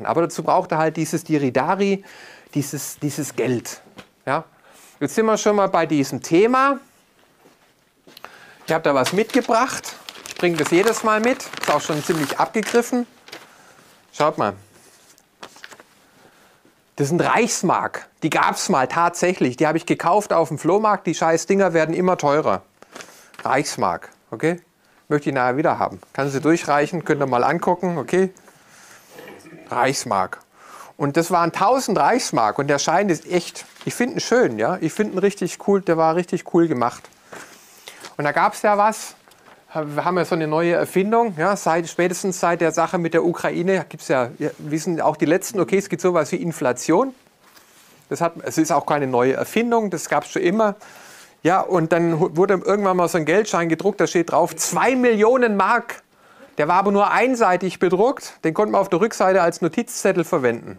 Aber dazu braucht er halt dieses Diridari, dieses Geld. Ja? Jetzt sind wir schon mal bei diesem Thema. Ich habe da was mitgebracht. Ich bringe das jedes Mal mit. Ist auch schon ziemlich abgegriffen. Schaut mal. Das sind Reichsmark. Die gab es mal tatsächlich. Die habe ich gekauft auf dem Flohmarkt. Die scheiß Dinger werden immer teurer. Reichsmark. Okay? Möchte ich nachher wieder haben. Kann sie durchreichen. Könnt ihr mal angucken. Okay? Reichsmark. Und das waren 1000 Reichsmark. Und der Schein ist echt, ich finde ihn schön. Ja? Ich finde ihn richtig cool. Der war richtig cool gemacht. Und da gab es ja was. Wir haben ja so eine neue Erfindung, ja, spätestens seit der Sache mit der Ukraine gibt es ja, wir sind auch die Letzten, okay, es gibt sowas wie Inflation. Es ist auch keine neue Erfindung, das gab es schon immer. Ja, und dann wurde irgendwann mal so ein Geldschein gedruckt, da steht drauf 2 Millionen Mark. Der war aber nur einseitig bedruckt, den konnte man auf der Rückseite als Notizzettel verwenden.